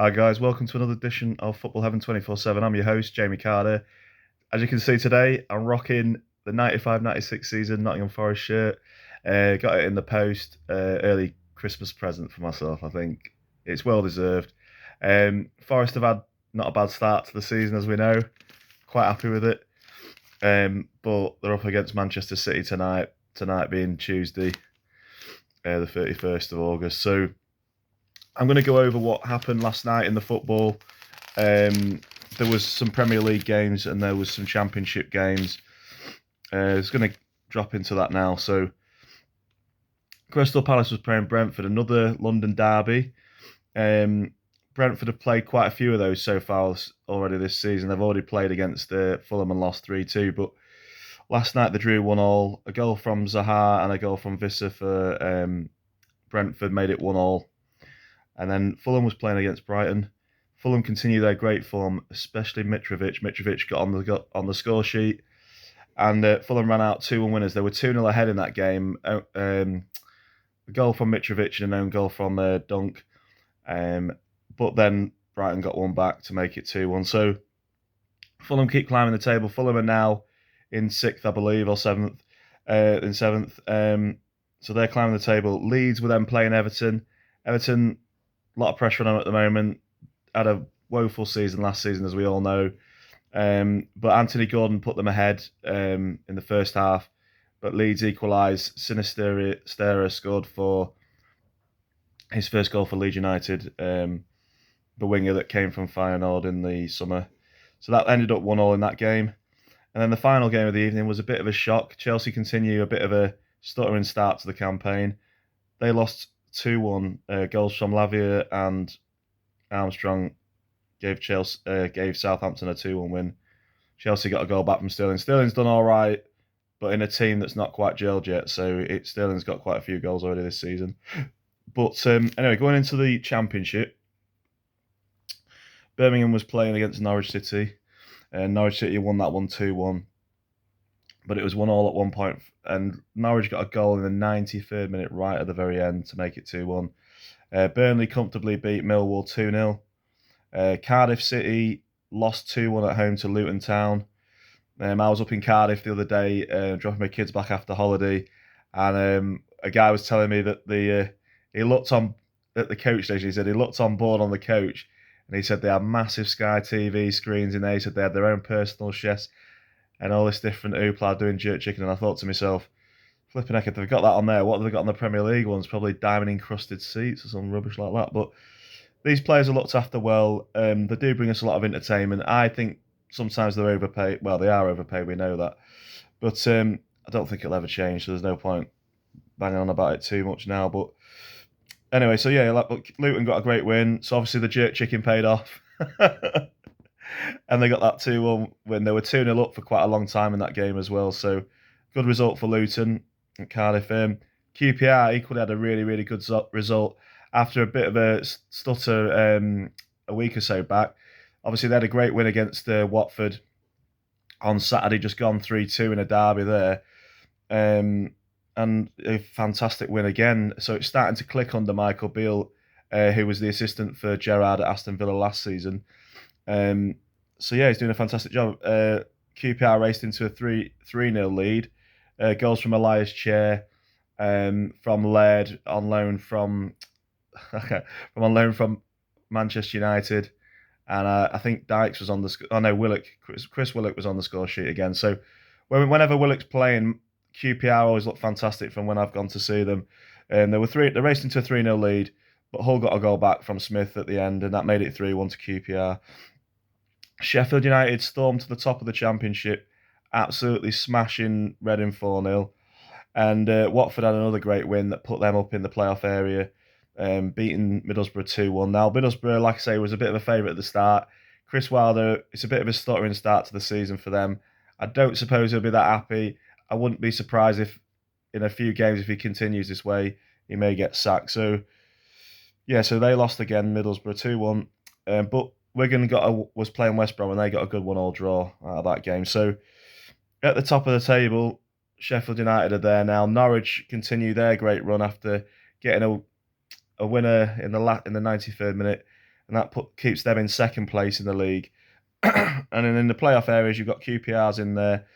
Hi guys, welcome to another edition of Football Heaven 24/7. I'm your host, Jamie Carter. As you can see today, I'm rocking the 95-96 season Nottingham Forest shirt. Got it in the post, early Christmas present for myself, I think. It's well deserved. Forest have had not a bad start to the season, as we know. Quite happy with it. But they're up against Manchester City tonight being Tuesday, the 31st of August. So I'm going to go over what happened last night in the football. There was some Premier League games and there was some Championship games. It's going to drop into that now. So Crystal Palace was playing Brentford, another London derby. Brentford have played quite a few of those so far already this season. They've already played against Fulham and lost 3-2. But last night they drew 1-1. A goal from Zaha and a goal from Visser for Brentford made it 1-1. And then Fulham was playing against Brighton. Fulham continue their great form, especially Mitrovic. Mitrovic got on the score sheet, and Fulham ran out 2-1 winners. They were 2-0 ahead in that game. A goal from Mitrovic and an own goal from Dunk. But then Brighton got one back to make it 2-1. So Fulham keep climbing the table. Fulham are now in 6th, I believe, or 7th. In 7th. So they're climbing the table. Leeds were then playing Everton. Everton, a lot of pressure on them at the moment. Had a woeful season last season, as we all know. But Anthony Gordon put them ahead in the first half. But Leeds equalised. Sinisterra scored for his first goal for Leeds United, the winger that came from Feyenoord in the summer. So that ended up 1-1 in that game. And then the final game of the evening was a bit of a shock. Chelsea continue a bit of a stuttering start to the campaign. They lost 2-1. Goals from Lavia and Armstrong gave Southampton a 2-1 win. Chelsea got a goal back from Sterling. Sterling's done all right, but in a team that's not quite gelled yet. So Sterling's got quite a few goals already this season. But anyway, going into the Championship, Birmingham was playing against Norwich City. Norwich City won that one 2-1. But it was 1-1 at one point, and Norwich got a goal in the 93rd minute right at the very end to make it 2-1. Burnley comfortably beat Millwall 2-0. Cardiff City lost 2-1 at home to Luton Town. I was up in Cardiff the other day, dropping my kids back after holiday, and a guy was telling me that he looked on at the coach station. He said he looked on board on the coach, and he said they had massive Sky TV screens in there. He said they had their own personal chefs and all this different hoopla doing jerk chicken. And I thought to myself, flipping heck, if they've got that on there, what have they got on the Premier League ones? Probably diamond encrusted seats or some rubbish like that. But these players are looked after well. They do bring us a lot of entertainment. I think sometimes they're overpaid. Well, they are overpaid, we know that. But I don't think it'll ever change, so there's no point banging on about it too much now. But anyway, so yeah, Luton got a great win. So obviously the jerk chicken paid off. And they got that 2-1 win. They were 2-0 up for quite a long time in that game as well. So good result for Luton and Cardiff. QPR equally had a really, really good result after a bit of a stutter a week or so back. Obviously, they had a great win against Watford on Saturday, just gone 3-2 in a derby there. And a fantastic win again. So it's starting to click under Michael Beale, who was the assistant for Gerrard at Aston Villa last season. So yeah, he's doing a fantastic job. QPR raced into a 3-0 lead. Goals from Elias Chair, from Laird on loan from Manchester United, and I think Dykes was on the. Oh no, Chris Willock was on the score sheet again. So whenever Willock's playing, QPR always look fantastic from when I've gone to see them. They raced into a 3-0 lead, but Hull got a goal back from Smith at the end, and that made it 3-1 to QPR. Sheffield United stormed to the top of the Championship, absolutely smashing Reading 4-0. And Watford had another great win that put them up in the playoff area, beating Middlesbrough 2-1. Now, Middlesbrough, like I say, was a bit of a favourite at the start. Chris Wilder, it's a bit of a stuttering start to the season for them. I don't suppose he'll be that happy. I wouldn't be surprised if in a few games, if he continues this way, he may get sacked. So, yeah, so they lost again, Middlesbrough 2-1. But Wigan was playing West Brom and they got a good 1-1 draw out of that game. So at the top of the table, Sheffield United are there now. Norwich continue their great run after getting a winner in the 93rd minute. and that keeps them in second place in the league. And then in the playoff areas, you've got QPR's in there,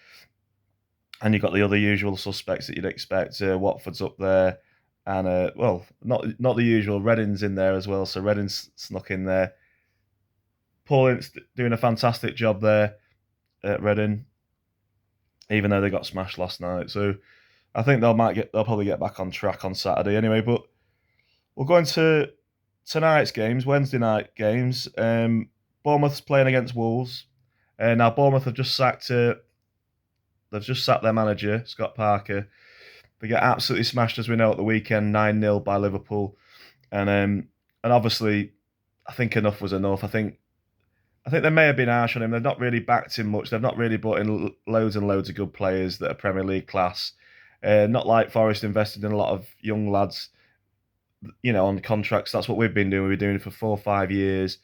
and you've got the other usual suspects that you'd expect. Watford's up there, and not the usual. Reading's in there as well, so Reading's snuck in there. Paul Ince doing a fantastic job there at Reading, even though they got smashed last night. So I think they'll probably get back on track on Saturday anyway. But we'll go into tonight's games, Wednesday night games. Bournemouth's playing against Wolves. Now Bournemouth have just sacked their manager, Scott Parker. They get absolutely smashed, as we know, at the weekend, 9-0 by Liverpool. And obviously, I think enough was enough. I think they may have been harsh on him. They've not really backed him much. They've not really brought in loads and loads of good players that are Premier League class. Not like Forest invested in a lot of young lads, on contracts. That's what we've been doing. We've been doing it for 4 or 5 years,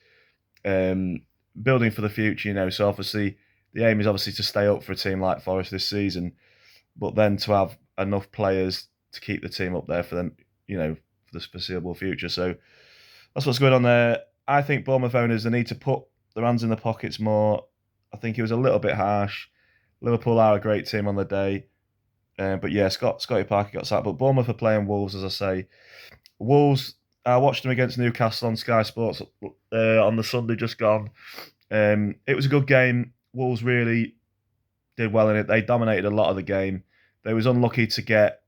building for the future. So obviously, the aim is obviously to stay up for a team like Forest this season, but then to have enough players to keep the team up there for them, for the foreseeable future. So that's what's going on there. I think Bournemouth owners, they need to put their hands in the pockets more. I think he was a little bit harsh. Liverpool are a great team on the day. But yeah, Scotty Parker got sacked. But Bournemouth are playing Wolves, as I say. Wolves, I watched them against Newcastle on Sky Sports on the Sunday just gone. It was a good game. Wolves really did well in it. They dominated a lot of the game. They was unlucky to get,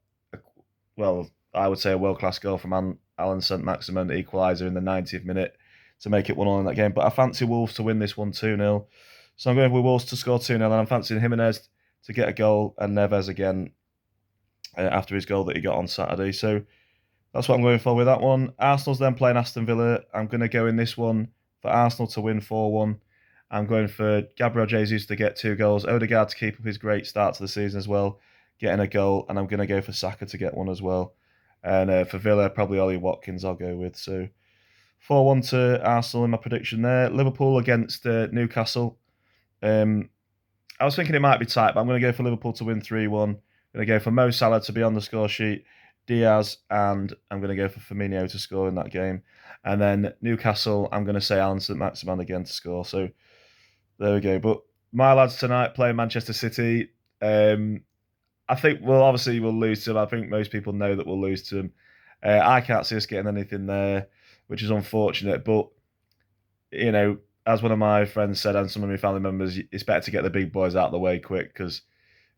I would say a world-class goal from Alan St-Maximin, the equaliser in the 90th minute to make it 1-1 in that game. But I fancy Wolves to win this one 2-0. So I'm going with Wolves to score 2-0, and I'm fancying Jimenez to get a goal and Neves again after his goal that he got on Saturday. So that's what I'm going for with that one. Arsenal's then playing Aston Villa. I'm going to go in this one for Arsenal to win 4-1. I'm going for Gabriel Jesus to get 2 goals. Odegaard to keep up his great start to the season as well, getting a goal. And I'm going to go for Saka to get one as well. And for Villa, probably Ollie Watkins I'll go with. So 4-1 to Arsenal in my prediction there. Liverpool against Newcastle. I was thinking it might be tight, but I'm going to go for Liverpool to win 3-1. I'm going to go for Mo Salah to be on the score sheet, Diaz, and I'm going to go for Firmino to score in that game. And then Newcastle, I'm going to say Alan St-Maximin again to score. So there we go. But my lads tonight playing Manchester City. I think we'll lose to them. I think most people know that we'll lose to them. I can't see us getting anything there, which is unfortunate. But, as one of my friends said, and some of my family members, it's better to get the big boys out of the way quick, because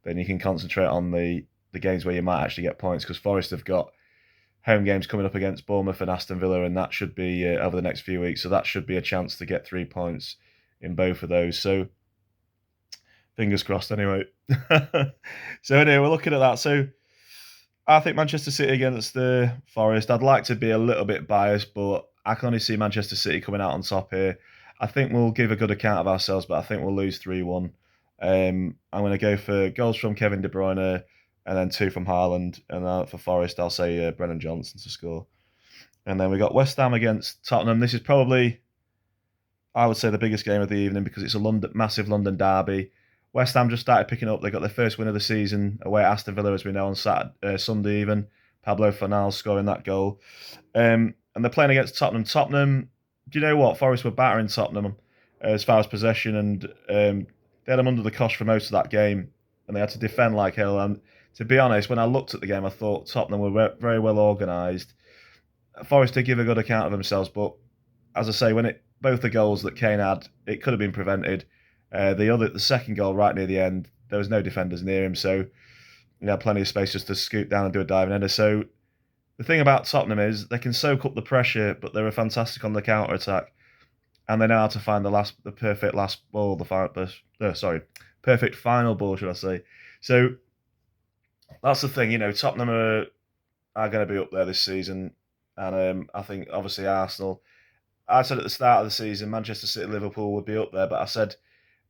then you can concentrate on the games where you might actually get points, because Forest have got home games coming up against Bournemouth and Aston Villa, and that should be over the next few weeks. So that should be a chance to get 3 points in both of those. So fingers crossed anyway. So anyway, we're looking at that. So I think Manchester City against the Forest. I'd like to be a little bit biased, but I can only see Manchester City coming out on top here. I think we'll give a good account of ourselves, but I think we'll lose 3-1. I'm going to go for goals from Kevin De Bruyne and then 2 from Haaland. And for Forest, I'll say Brennan Johnson to score. And then we got West Ham against Tottenham. This is probably, I would say, the biggest game of the evening, because it's a massive London derby. West Ham just started picking up. They got their first win of the season away at Aston Villa, as we know, on Sunday even. Pablo Fornals scoring that goal. And they're playing against Tottenham. Tottenham, do you know what? Forest were battering Tottenham as far as possession, and they had them under the cosh for most of that game, and they had to defend like hell. And to be honest, when I looked at the game, I thought Tottenham were very well organised. Forest did give a good account of themselves, but as I say, both the goals that Kane had, it could have been prevented. The second goal right near the end, there was no defenders near him, so he had plenty of space just to scoot down and do a diving header. So the thing about Tottenham is they can soak up the pressure, but they're fantastic on the counter attack, and they know how to find the perfect last ball, perfect final ball, should I say? So that's the thing. Tottenham are going to be up there this season, and I think obviously Arsenal. I said at the start of the season Manchester City, Liverpool would be up there, but I said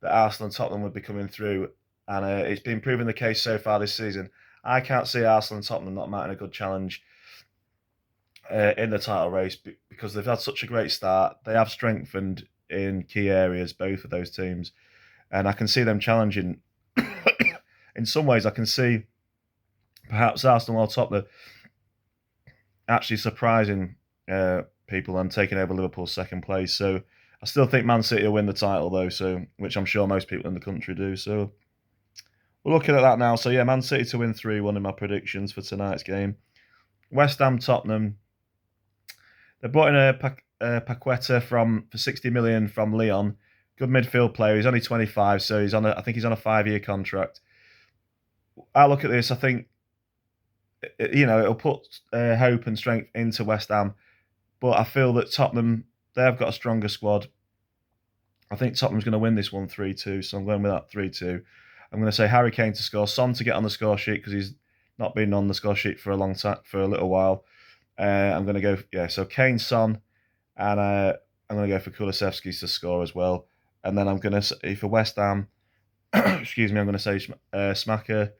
that Arsenal and Tottenham would be coming through, and it's been proven the case so far this season. I can't see Arsenal and Tottenham not mounting a good challenge in the title race, because they've had such a great start. They have strengthened in key areas, both of those teams, and I can see them challenging. In some ways, I can see perhaps Arsenal or Tottenham actually surprising people and taking over Liverpool's second place. So I still think Man City will win the title though, so which I'm sure most people in the country do. So we're looking at that now. So yeah, Man City to win 3-1 in my predictions for tonight's game. West Ham Tottenham. They brought in a Paqueta for 60 million from Lyon. Good midfield player. He's only 25, so I think he's on a 5-year contract. I look at this. I think it'll put hope and strength into West Ham, but I feel that Tottenham, they've got a stronger squad. I think Tottenham's going to win this one 3-2, so I'm going with that 3-2. I'm going to say Harry Kane to score, Son to get on the score sheet because he's not been on the score sheet for a little while. I'm going to go, so Kane, Son, and I'm going to go for Kulusevski to score as well. And then I'm going to say for West Ham, excuse me, I'm going to say Smacker,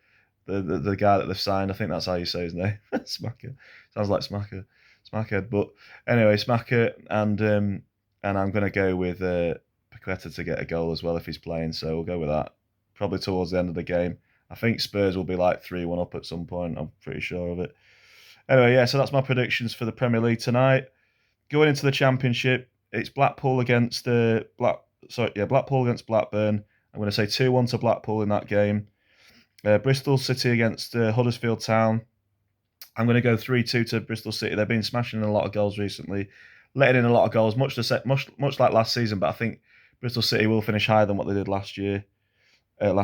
the guy that they've signed. I think that's how you say his name. Smacker. Sounds like Smacker. But anyway, Smacker, and I'm going to go with Paqueta to get a goal as well if he's playing. So we'll go with that. Probably towards the end of the game. I think Spurs will be like 3-1 up at some point. I'm pretty sure of it. Anyway, yeah, so that's my predictions for the Premier League tonight. Going into the Championship, it's Blackpool against Blackpool against Blackburn. I'm going to say 2-1 to Blackpool in that game. Bristol City against Huddersfield Town. I'm going to go 3-2 to Bristol City. They've been smashing in a lot of goals recently, letting in a lot of goals, much like last season. But I think Bristol City will finish higher than what they did last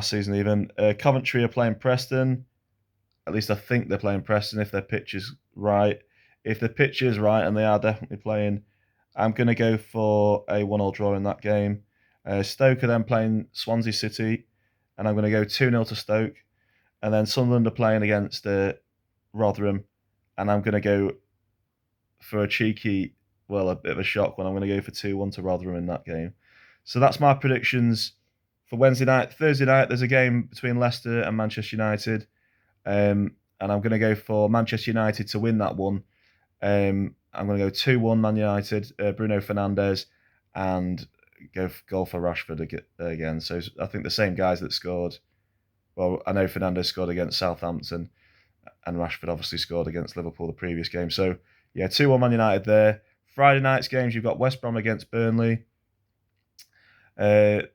season even. Coventry are playing Preston. At least I think they're playing Preston if their pitch is right. If the pitch is right, and they are definitely playing, I'm going to go for a 1-1 draw in that game. Stoke are then playing Swansea City, and I'm going to go 2-0 to Stoke. And then Sunderland are playing against Rotherham, and I'm going to go for a bit of a shock one. I'm going to go for 2-1 to Rotherham in that game. So that's my predictions for Wednesday night. Thursday night, there's a game between Leicester and Manchester United. And I'm going to go for Manchester United to win that one. I'm going to go 2-1 Man United, Bruno Fernandes, and goal for Rashford again. So I think the same guys that scored. Well, I know Fernandes scored against Southampton, and Rashford obviously scored against Liverpool the previous game. So yeah, 2-1 Man United there. Friday night's games, you've got West Brom against Burnley. Quite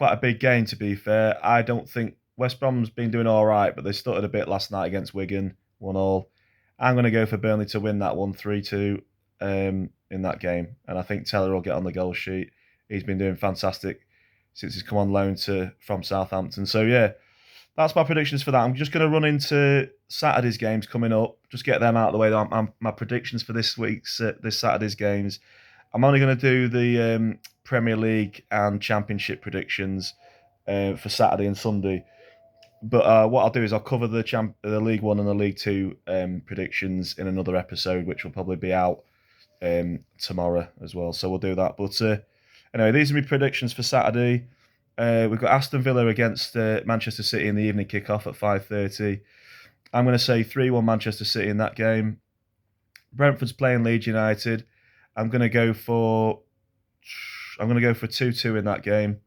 a big game, to be fair. I don't think West Brom's been doing all right, but they stuttered a bit last night against Wigan, 1-1. I'm going to go for Burnley to win that one 3-2 in that game. And I think Teller will get on the goal sheet. He's been doing fantastic since he's come on loan from Southampton. So yeah, that's my predictions for that. I'm just going to run into Saturday's games coming up. Just get them out of the way. My predictions for this Saturday's games. I'm only going to do the Premier League and Championship predictions for Saturday and Sunday. But what I'll do is I'll cover the League One and the League Two predictions in another episode, which will probably be out tomorrow as well. So we'll do that. But anyway, these are my predictions for Saturday. We've got Aston Villa against Manchester City in the evening kickoff at 5:30. I'm going to say 3-1 Manchester City in that game. Brentford's playing Leeds United. I'm going to go for 2-2 in that game.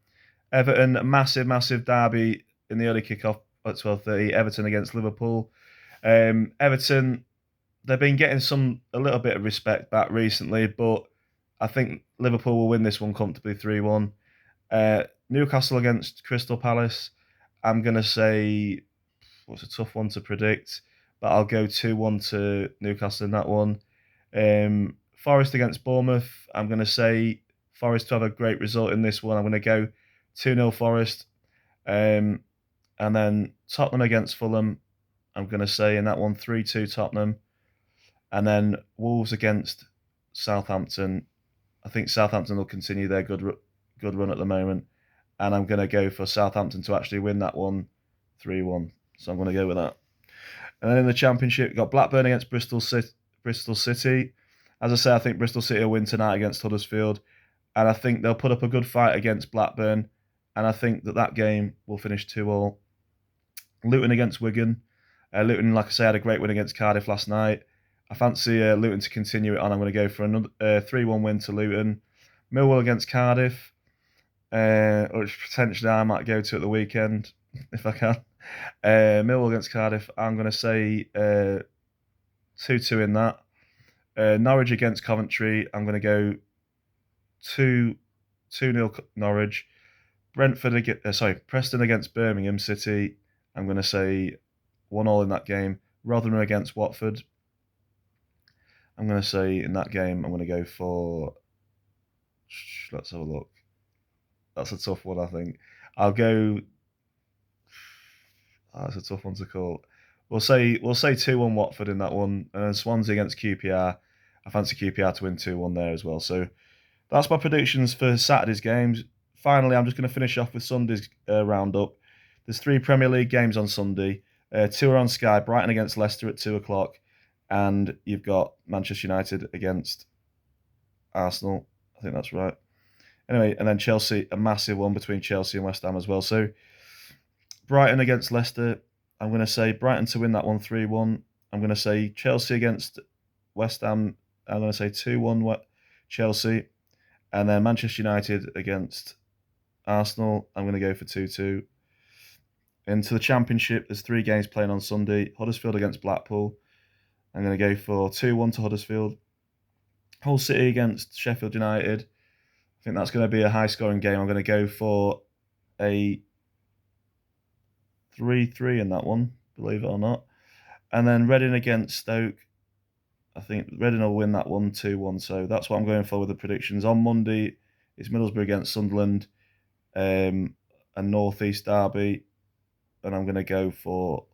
Everton, a massive derby in the early kickoff at 12:30. Everton against Liverpool. Everton, they've been getting a little bit of respect back recently, but I think Liverpool will win this one comfortably 3-1. Newcastle against Crystal Palace. I'm going to say, what's a tough one to predict, but I'll go 2-1 to Newcastle in that one. Forest against Bournemouth. I'm going to say Forest to have a great result in this one. I'm going to go 2-0 Forest. And then Tottenham against Fulham. I'm going to say in that one 3-2 Tottenham. And then Wolves against Southampton. I think Southampton will continue their good run at the moment. And I'm going to go for Southampton to actually win that one 3-1. So I'm going to go with that. And then in the Championship, you've got Blackburn against Bristol City. As I say, I think Bristol City will win tonight against Huddersfield. And I think they'll put up a good fight against Blackburn. And I think that game will finish 2-2. Luton against Wigan. Luton, like I say, had a great win against Cardiff last night. I fancy Luton to continue it on. I'm going to go for another 3-1 win to Luton. Millwall against Cardiff, which potentially I might go to at the weekend if I can. Millwall against Cardiff, I'm going to say 2-2 in that. Norwich against Coventry, I'm going to go 2-0 Norwich. Preston against Birmingham City, I'm going to say 1-1 in that game. Rotherham against Watford, I'm going to say in that game, I'm going to go for. Let's have a look. That's a tough one, I think. I'll go. That's a tough one to call. We'll say 2-1 Watford in that one, and Swansea against QPR. I fancy QPR to win 2-1 there as well. So that's my predictions for Saturday's games. Finally, I'm just going to finish off with Sunday's roundup. There's 3 Premier League games on Sunday. 2 are on Sky. Brighton against Leicester at 2:00, and you've got Manchester United against Arsenal. I think that's right. Anyway, and then Chelsea, a massive one between Chelsea and West Ham as well. So Brighton against Leicester, I'm going to say Brighton to win that one 3-1. I'm going to say Chelsea against West Ham, I'm going to say 2-1 Chelsea. And then Manchester United against Arsenal, I'm going to go for 2-2. Into the Championship, there's 3 games playing on Sunday. Huddersfield against Blackpool, I'm going to go for 2-1 to Huddersfield. Hull City against Sheffield United, I think that's going to be a high-scoring game. I'm going to go for a 3-3 in that one, believe it or not. And then Reading against Stoke, I think Reading will win that one 2-1. So that's what I'm going for with the predictions. On Monday, it's Middlesbrough against Sunderland, a North East derby, and I'm going to go for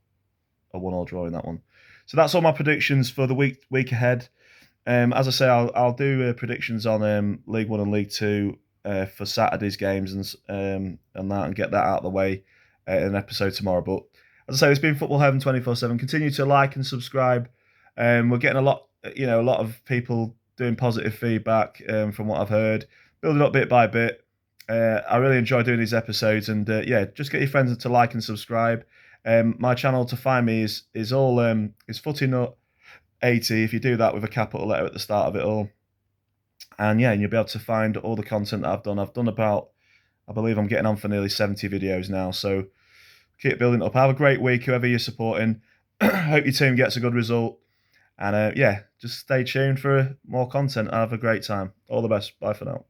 a 1-1 draw in that one. So that's all my predictions for the week ahead. As I say, I'll do predictions on League One and League Two for Saturday's games and get that out of the way in an episode tomorrow. But as I say, it's been Football Heaven 24/7. Continue to like and subscribe. We're getting a lot of people doing positive feedback from what I've heard, building up bit by bit. I really enjoy doing these episodes, and just get your friends to like and subscribe. My channel to find me is all is Footy Nut 80, if you do that with a capital letter at the start of it all. And you'll be able to find all the content that I've done. I've done about, I believe I'm getting on for nearly 70 videos now. So keep building up. Have a great week, whoever you're supporting. Hope your team gets a good result. And just stay tuned for more content. Have a great time. All the best. Bye for now.